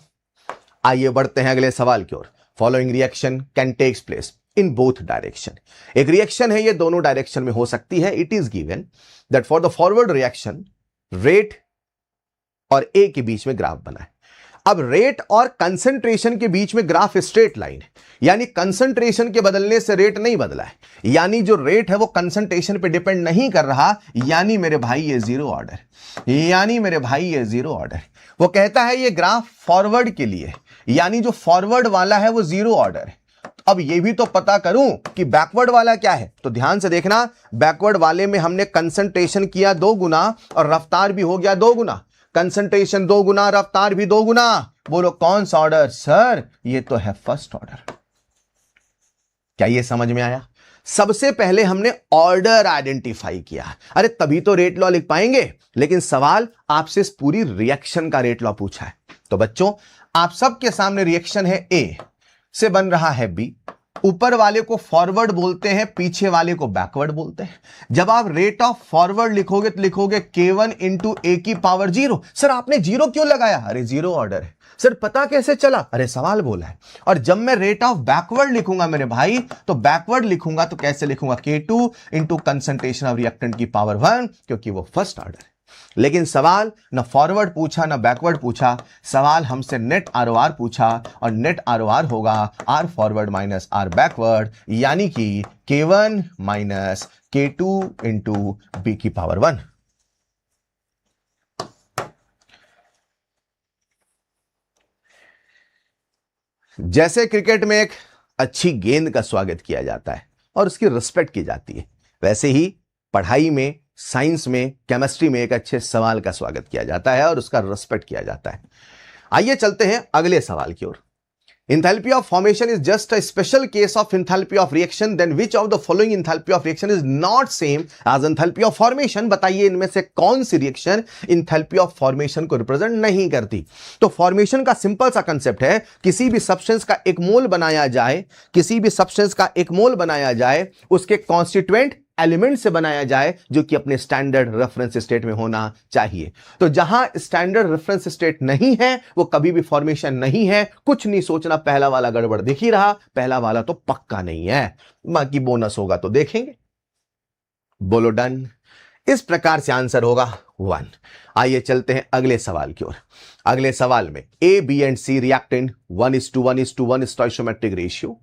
आइए बढ़ते हैं अगले सवाल की ओर। Following reaction can takes place in both direction. एक रिएक्शन है, ये दोनों डायरेक्शन में हो सकती है। It is given that for the forward reaction rate और ए के बीच में ग्राफ बना है। अब रेट और कंसंट्रेशन के बीच में ग्राफ स्ट्रेट लाइन है, यानी कंसंट्रेशन के बदलने से रेट नहीं बदला है, यानी जो रेट है वो कंसंट्रेशन पे डिपेंड नहीं कर रहा, यानी मेरे भाई ये जीरो ऑर्डर, यानी मेरे भाई ये जीरो ऑर्डर। वो कहता है ये ग्राफ फॉरवर्ड के लिए, यानी जो फॉरवर्ड वाला है वो जीरो ऑर्डर है। अब ये भी तो पता करूं कि बैकवर्ड वाला क्या है, तो ध्यान से देखना। बैकवर्ड वाले में हमने कंसंट्रेशन किया 2 गुना और रफ्तार भी हो गया 2 गुना। कंसंट्रेशन 2 गुना, रफ्तार भी 2 गुना। बोलो कौन सा ऑर्डर? सर ये तो है फर्स्ट ऑर्डर। क्या ये समझ में आया? सबसे पहले हमने ऑर्डर आइडेंटिफाई किया, अरे तभी तो रेट लॉ लिख पाएंगे। लेकिन सवाल आपसे इस पूरी रिएक्शन का रेट लॉ पूछा है। तो बच्चों आप सबके सामने रिएक्शन है, ए से बन रहा है बी। ऊपर वाले को फॉरवर्ड बोलते हैं, पीछे वाले को बैकवर्ड बोलते हैं। जब आप रेट ऑफ फॉरवर्ड लिखोगे तो लिखोगे K1 इंटू ए की पावर 0। सर आपने 0 क्यों लगाया? अरे जीरो ऑर्डर है। सर पता कैसे चला? अरे सवाल बोला है। और जब मैं रेट ऑफ बैकवर्ड लिखूंगा मेरे भाई, तो बैकवर्ड लिखूंगा तो कैसे लिखूंगा? K2 into concentration of reactant की पावर 1, क्योंकि वो फर्स्ट ऑर्डर है। लेकिन सवाल न फॉरवर्ड पूछा न बैकवर्ड पूछा, सवाल हमसे नेट ROR पूछा, और नेट ROR होगा R forward minus R backward, यानी कि K1 minus K2 into B की पावर 1। जैसे क्रिकेट में एक अच्छी गेंद का स्वागत किया जाता है और उसकी रिस्पेक्ट की जाती है, वैसे ही पढ़ाई में, साइंस में, केमिस्ट्री में एक अच्छे सवाल का स्वागत किया जाता है और उसका रिस्पेक्ट किया जाता है। आइए चलते हैं अगले सवाल की ओर। Enthalpy of formation is just a special case of enthalpy of reaction. Then which of the following enthalpy of reaction is not same as enthalpy of formation? बताइए इनमें से कौन सी रिएक्शन enthalpy of formation को रिप्रेजेंट नहीं करती? तो फॉर्मेशन का सिंपल सा कंसेप्ट है, किसी भी सब्सटेंस का एक मोल बनाया जाए, किसी भी सब्सटेंस का एक मोल बनाया जाए, उसके कॉन्स्टिट्यूएंट एलिमेंट से बनाया जाए जो कि अपने स्टैंडर्ड रेफरेंस स्टेट में होना चाहिए। तो जहां स्टैंडर्ड रेफरेंस स्टेट नहीं है वो कभी भी फॉर्मेशन नहीं है। कुछ नहीं सोचना, पहला वाला गड़बड़ दिख ही रहा, पहला वाला तो पक्का नहीं है, बाकी बोनस होगा तो देखेंगे। बोलो डन। इस प्रकार से आंसर होगा 1। आइए चलते हैं अगले सवाल की ओर। अगले सवाल में A, B and C reactant 1:1:1 stoichiometric ratio.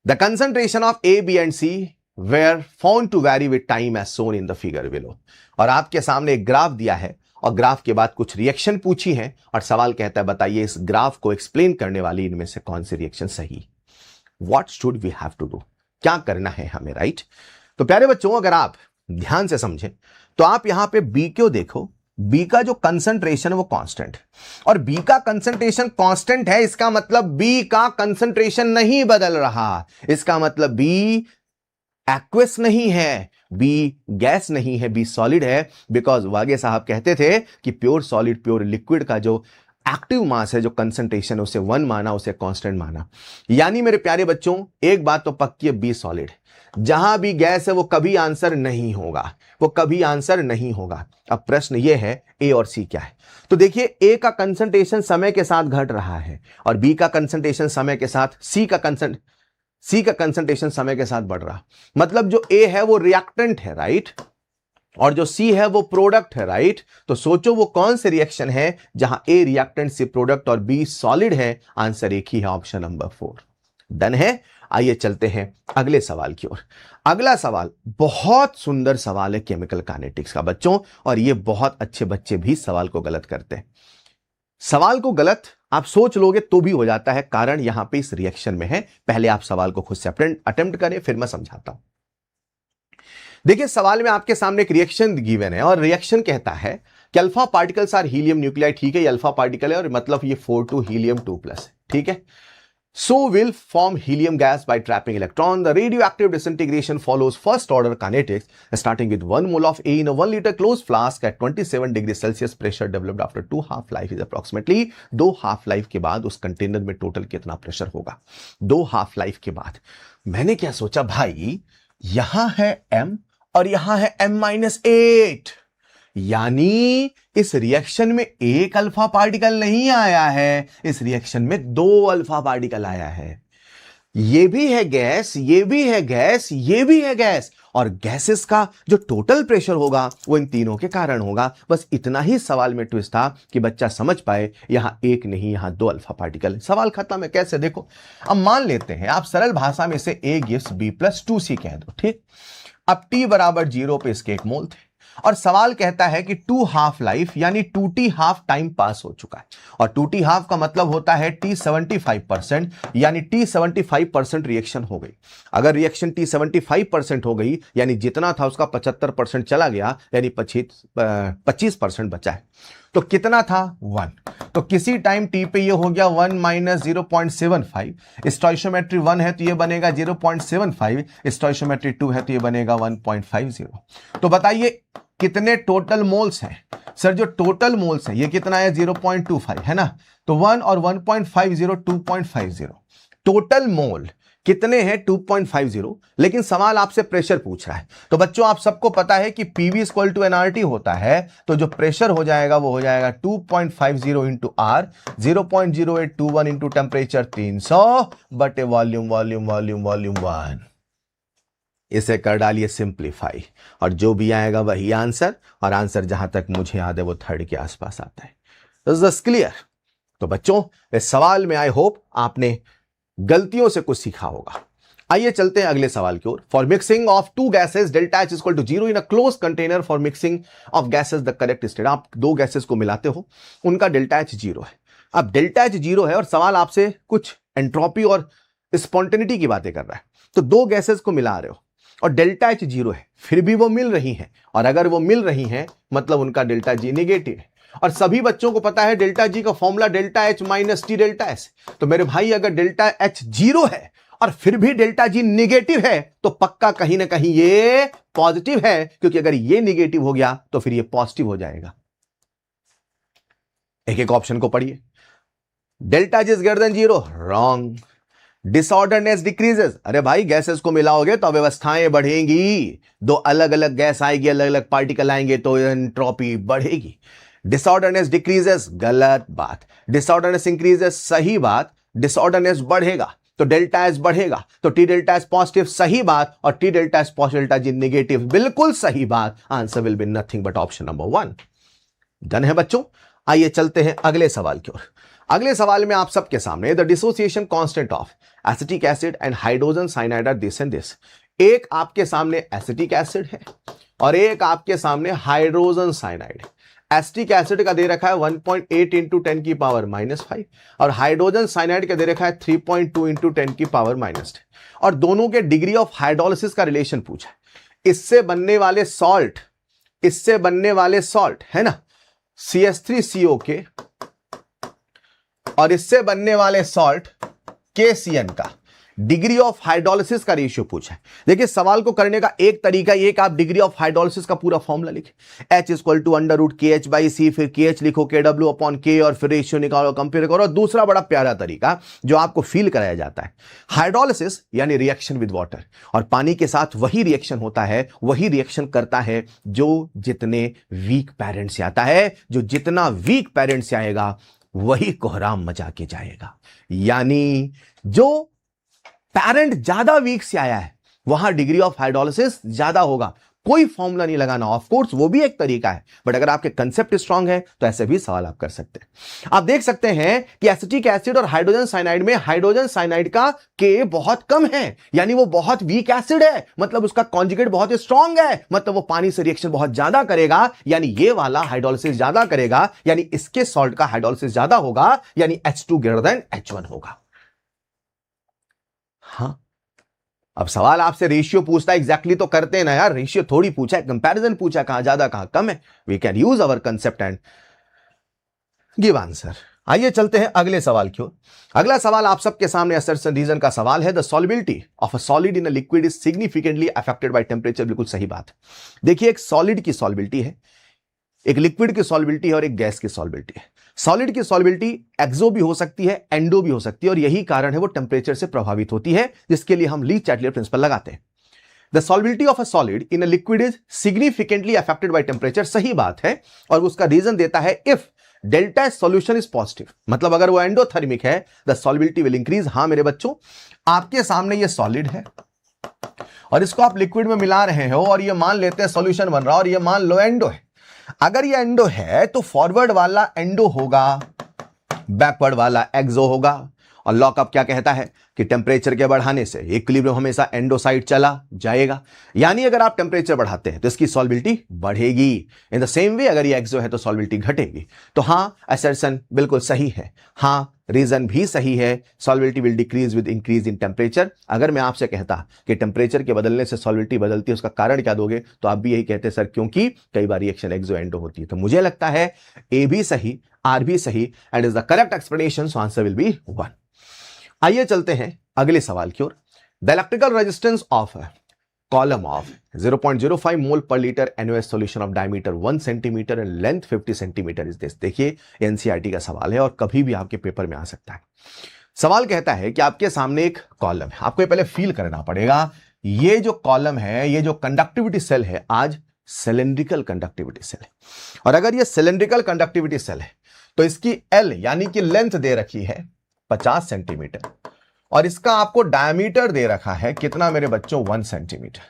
The concentration of A, B and C were found to vary with time as shown in the figure below। और आपके सामने एक ग्राफ दिया है और ग्राफ के बाद कुछ रिएक्शन पूछी है और सवाल कहता है बताइए इस ग्राफ को एक्सप्लेन करने वाली इनमें से कौन सी रिएक्शन सही। What should we have to do, क्या करना है हमें, राइट? तो प्यारे बच्चों अगर आप ध्यान से समझें तो आप यहां पे बी को देखो। बी का जो कंसंट्रेशन है वो कांस्टेंट, और बी का कंसंट्रेशन कांस्टेंट है, इसका मतलब बी का कंसंट्रेशन नहीं बदल रहा। इसका मतलब बी एक्वस नहीं है, बी गैस नहीं है, बी सॉलिड है। बिकॉज वागे साहब कहते थे कि प्योर सॉलिड, प्योर लिक्विड का जो एक्टिव मास है, जो कंसंट्रेशन, उसे 1 माना, उसे कांस्टेंट माना। यानी मेरे प्यारे बच्चों एक बात तो पक्की है, बी सॉलिड। जहां भी गैस है वो कभी आंसर नहीं होगा, वो कभी आंसर नहीं होगा। अब प्रश्न ये है ए और सी क्या है। तो देखिए ए का कंसंट्रेशन समय के साथ घट रहा है और बी का कंसंट्रेशन समय के साथ, सी का कंसंट्रेशन समय के साथ बढ़ रहा। मतलब जो ए है वो रिएक्टेंट है, राइट, और जो सी है वो प्रोडक्ट है, राइट। तो सोचो वो कौन सी रिएक्शन है जहां ए रिएक्टेंट, सी प्रोडक्ट और बी सॉलिड है। आंसर एक ही है, ऑप्शन नंबर 4। डन है। आइए चलते हैं अगले सवाल की ओर। अगला सवाल बहुत सुंदर सवाल है केमिकल काइनेटिक्स का बच्चों, और ये बहुत अच्छे बच्चे भी सवाल को गलत करते हैं। सवाल को गलत आप सोच लोगे तो भी हो जाता है, कारण यहां पे इस रिएक्शन में है। पहले आप सवाल को खुद से अटेम्प्ट करें, फिर मैं समझाता हूं। देखिए सवाल में आपके सामने एक रिएक्शन गिवन है, और रिएक्शन कहता है कि alpha particles are helium nuclei. ठीक है, ये अल्फा पार्टिकल है और मतलब ये 4 हीलियम 2+, ठीक है। So will form helium gas by trapping electron. The radioactive disintegration follows first order kinetics, starting with 1 mole of A in a 1 liter closed flask at 27 degrees Celsius. Pressure developed after 2 half life is approximately 2 half life के बाद उस कंटेनर में टोटल कितना प्रेशर होगा 2 हाफ लाइफ के बाद। मैंने क्या सोचा भाई, यहां है M और यहां है M-8, यानी इस रिएक्शन में एक अल्फा पार्टिकल नहीं आया है, इस रिएक्शन में 2 अल्फा पार्टिकल आया है। ये भी है गैस, ये भी है गैस, ये भी है गैस, और गैसेस का जो टोटल प्रेशर होगा वो इन तीनों के कारण होगा। बस इतना ही सवाल में ट्विस्ट था कि बच्चा समझ पाए यहां एक नहीं, यहां 2 अल्फा पार्टिकल है। सवाल खत्म है। कैसे? देखो, अब मान लेते हैं आप सरल भाषा में से A gives B + 2C कह दो, ठीक। अब T = 0 पे इसके 1 मोल थे, और सवाल कहता है कि 2 हाफ लाइफ यानी 2T हाफ टाइम पास हो चुका है, और 2T हाफ का मतलब होता है T 75%, यानी T 75% रिएक्शन हो गई। अगर रिएक्शन T 75% हो गई यानी जितना था उसका 75% चला गया, यानी 25% बचा है। तो कितना था? 1। तो किसी टाइम T पे ये हो गया 1 - 0.75। स्टोइशियोमेट्री 1 है तो ये बनेगा 0.75, स्टोइशियोमेट्री 2 है तो ये बनेगा 1.50। तो बताइए कितने टोटल मोल्स हैं? सर जो टोटल मोल्स है ये कितना है? 0.25 है ना। तो 1 और 1.50 2.50 टोटल मोल कितने हैं? 2.50। लेकिन सवाल आपसे प्रेशर पूछ रहा है, तो बच्चों आप सबको पता है कि PV = nRT होता है, तो जो प्रेशर हो जाएगा वो हो जाएगा 2.50 × R, 0.0821 × टेम्परेचर 300 बटे वॉल्यूम 1। इसे कर डालिए सिंप्लीफाई, और जो भी आएगा वही आंसर, और आंसर जहां तक मुझे याद है वो 3rd के आसपास आता है। Is clear? तो बच्चों इस सवाल में आई होप आपने गलतियों से कुछ सीखा होगा। आइए चलते हैं अगले सवाल की ओर। For mixing of 2 gases delta H = 0 in a close container for mixing of gases the correct state. आप 2 गैसेस को मिलाते हो, उनका डेल्टा H 0 है। अब डेल्टा H 0 है और सवाल आपसे कुछ एंट्रोपी और स्पॉन्टेनिटी की बातें कर रहा है। तो 2 गैसेस को मिला रहे हो और डेल्टा H 0 है, फिर भी वो मिल रही हैं, और अगर वो मिल रही हैं मतलब उनका डेल्टा G नेगेटिव है। और सभी बच्चों को पता है डेल्टा G का formula delta H - T delta S। तो मेरे भाई अगर डेल्टा H 0 है और फिर भी डेल्टा G नेगेटिव है तो पक्का कहीं ना कहीं ये पॉजिटिव है, क्योंकि अगर ये नेगेटिव हो गया तो फिर ये पॉजिटिव हो जाएगा। एक एक ऑप्शन को पढ़िए। Delta G > 0 wrong. Disorderness decreases, अरे भाई गैसेस को मिलाओगे तो अव्यवस्थाएं बढ़ेंगी, 2 अलग अलग गैस आएगी, अलग अलग पार्टिकल आएंगे तो एंट्रोपी बढ़ेगी। डिसऑर्डरनेस डिक्रीजेस गलत बात, डिसऑर्डरनेस इंक्रीजेस सही बात। डिसऑर्डरनेस बढ़ेगा तो डेल्टा एस बढ़ेगा, तो टी डेल्टा एस पॉजिटिव सही बात, और T delta S positive delta G negative बिल्कुल सही बात। Answer will be nothing but option number 1। Done है बच्चों? आइए चलते हैं अगले सवाल की ओर। अगले सवाल में आप सबके सामने the dissociation constant of acetic acid and hydrogen cyanide are this and this. एक आपके सामने एसिटिक एसिड है और एक आपके सामने हाइड्रोजन साइनाइड है। एसिटिक एसिड का दे रखा है 1.8 × 10⁻⁻5 और हाइड्रोजन साइनाइड का दे रखा है 3.2 × 10⁻⁻10, और दोनों के डिग्री ऑफ हाइड्रोलिसिस का रिलेशन पूछा है। इससे बनने वाले सॉल्ट है ना CH3COK, और इससे बनने वाले सॉल्ट KCN का डिग्री ऑफ हाइड्रोलिसिस का रेशियो पूछा है। देखिए सवाल को करने का एक तरीका ये कि आप डिग्री ऑफ हाइड्रोलिसिस का पूरा फॉर्मूला लिखें, H = √KH/C, फिर KH लिखो KW/K और फिर रेशियो निकालो, कंपेयर करो। और दूसरा बड़ा प्यारा तरीका जो आपको फील कराया जाता है, हाइड्रोलिसिस यानी रिएक्शन विद वाटर, और पानी के साथ वही रिएक्शन होता है, वही रिएक्शन करता है जो जितने वीक पैरेंट से आता है। जो जितना वीक पैरेंट से आएगा वही कोहराम मचा के जाएगा। यानी जो पैरेंट ज्यादा वीक से आया है वहां डिग्री ऑफ हाइड्रोलिसिस ज्यादा होगा, कोई फॉर्मूला नहीं लगाना। ऑफ कोर्स वो भी एक तरीका है, बट अगर आपके कंसेप्ट स्ट्रांग है तो ऐसे भी सवाल आप कर सकते हैं। आप देख सकते हैं कि एसिटिक एसिड और हाइड्रोजन साइनाइड में हाइड्रोजन साइनाइड का के बहुत कम है, यानी वो बहुत वीक एसिड है, मतलब उसका कॉन्जुगेट बहुत स्ट्रांग है, मतलब वो पानी से रिएक्शन बहुत ज्यादा करेगा, यानी ये वाला हाइड्रोलिसिस ज्यादा करेगा, यानी इसके सॉल्ट का हाइड्रोलिसिस ज्यादा होगा, यानी H2 ग्रेटर देन H1 होगा। हां, अब सवाल आपसे रेशियो पूछता है, एग्जैक्टली तो करते हैं ना यार, रेशियो थोड़ी पूछा है, कंपैरिजन पूछा, कहां ज्यादा कहां कम है। We can use our concept and give answer. आइए चलते हैं अगले सवाल की ओर। अगला सवाल आप सबके सामने असर्शन रीजन का सवाल है। The solubility of a solid in a liquid is significantly affected by temperature. बिल्कुल सही बात। देखिए, एक सॉलिड की सॉल्युबिलिटी है, एक लिक्विड की सॉल्युबिलिटी है और एक गैस की सॉल्युबिलिटी है। सॉलिड की सॉल्युबिलिटी एक्सो भी हो सकती है, एंडो भी हो सकती है, और यही कारण है वो टेंपरेचर से प्रभावित होती है, जिसके लिए हम ली चैटलियर प्रिंसिपल लगाते हैं। The solubility of a solid in a liquid is significantly affected by temperature. सही बात है, और उसका रीजन देता है if delta solution is positive, मतलब अगर वो एंडोथर्मिक है द सॉल्युबिलिटी विल इंक्रीज। हां मेरे बच्चों, आपके सामने ये सॉलिड है और इसको आप लिक्विड में मिला रहे हो, और ये मान लेते हैं सॉल्यूशन बन रहा है, और ये मान लो एंडो है। अगर ये एंडो है तो फॉरवर्ड वाला एंडो होगा, बैकवर्ड वाला एक्सो होगा। और लॉकअप क्या कहता है कि टेंपरेचर के बढ़ाने से इक्विलिब्रियम हमेशा एंडो साइड चला जाएगा, यानी अगर आप टेंपरेचर बढ़ाते हैं तो इसकी सॉल्युबिलिटी बढ़ेगी। इन द सेम वे अगर ये एक्सो है तो सॉल्युबिलिटी घटेगी। तो हां, असर्शन बिल्कुल सही है। हां, रीजन भी सही है, solubility will decrease with increase in temperature. अगर मैं आपसे कहता कि टेंपरेचर के बदलने से सॉल्युबिलिटी बदलती है, उसका कारण क्या दोगे, तो आप भी यही कहते सर क्योंकि कई बार रिएक्शन एक्सो एंडो होती है। तो मुझे लगता है ए भी सही, आर भी सही, and is the correct explanation, so answer will be 1। आइए चलते हैं अगले सवाल की ओर। The electrical resistance of column of 0.05 mole पर litre NaOH solution of diameter 1 centimetre and length 50 centimetre is this. देखिए, एनसीईआरटी का सवाल है और कभी भी आपके पेपर में आ सकता है। सवाल कहता है कि आपके सामने एक कॉलम है, आपको पहले फील करना पड़ेगा, ये जो कॉलम है, ये जो कंडक्टिविटी सेल है, आज सिलेंड्रिकल कंडक्टिविटी सेल है। और अगर ये सिलेंड्रिकल कंडक्टिविटी सेल है तो इसकी L यानी कि लेंथ दे रखी है 50 सेंटीमीटर, और इसका आपको डायमीटर दे रखा है कितना मेरे बच्चों, 1 सेंटीमीटर।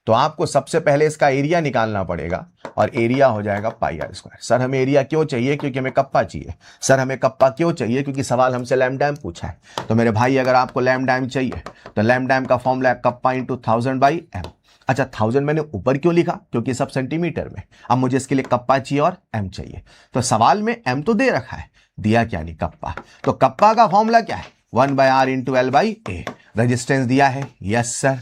तो आपको सबसे पहले इसका एरिया निकालना पड़ेगा, और एरिया हो जाएगा पाई आर स्क्वायर। सर हमें एरिया क्यों चाहिए, क्योंकि हमें कप्पा चाहिए। सर हमें कप्पा क्यों चाहिए, क्योंकि सवाल हमसे लैम्डा पूछा है। तो मेरे भाई अगर आपको लैम्डा चाहिए तो लैम्डा का फॉर्मूला है कप्पा इंटू 1000/m। अच्छा, 1000 मैंने ऊपर क्यों लिखा, क्योंकि सब सेंटीमीटर में। अब मुझे इसके लिए कप्पा चाहिए और m चाहिए। तो सवाल में m तो दे रखा है, दिया क्या नहीं, कप्पा। तो कप्पा का फॉर्मूला क्या है, 1/r इंटू L/A। रेजिस्टेंस दिया है, यस सर,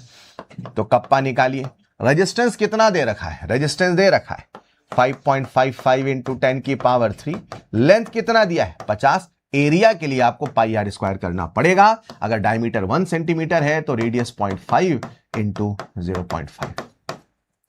तो कप्पा निकालिए। रेजिस्टेंस कितना दे रखा है, रेजिस्टेंस दे रखा है 5.55 इंटू 10 की पावर 3। लेंथ कितना दिया है, 50। एरिया के लिए आपको पाई आर स्क्वायर करना पड़ेगा। अगर डायमीटर 1 सेंटीमीटर है तो रेडियस 0.5 इंटू 0.5।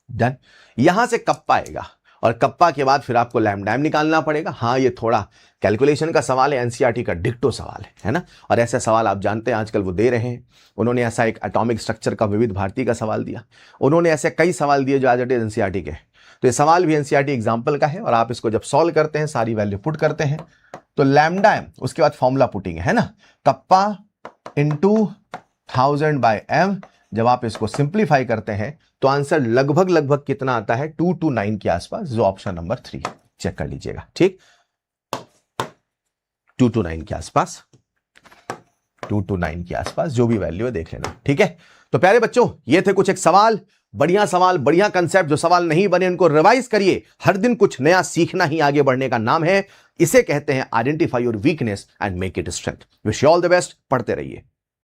डन। यहां से कप्पा आएगा, और कप्पा के बाद फिर आपको लैम्डा निकालना पड़ेगा। हाँ, ये थोड़ा कैलकुलेशन का सवाल है, एनसीईआरटी का डिक्टो सवाल है ना। और ऐसे सवाल आप जानते हैं आजकल वो दे रहे हैं। उन्होंने ऐसा एक एटॉमिक स्ट्रक्चर का विविध भारती का सवाल दिया, उन्होंने ऐसे कई सवाल दिए जो आज एनसीईआरटी के। तो ये सवाल भी एनसीईआरटी एग्जाम्पल का है, और आप इसको जब सॉल्व करते हैं, सारी वैल्यू पुट करते हैं, तो लैम्डा m, उसके बाद फॉर्मूला पुटिंग है ना, कप्पा इंटू 1000/m। जब आप इसको सिंप्लीफाई करते हैं तो आंसर लगभग कितना आता है, 229 के आसपास, जो ऑप्शन नंबर 3 चेक कर लीजिएगा। ठीक, 229 के आसपास, 229 के आसपास जो भी वैल्यू है देख लेना। ठीक है, तो प्यारे बच्चों, ये थे कुछ एक सवाल, बढ़िया कंसेप्ट। जो सवाल नहीं बने उनको रिवाइज करिए। हर दिन कुछ नया सीखना ही आगे बढ़ने का नाम है। इसे कहते हैं identify your weakness and make it strength. Wish you all the best, पढ़ते रहिए।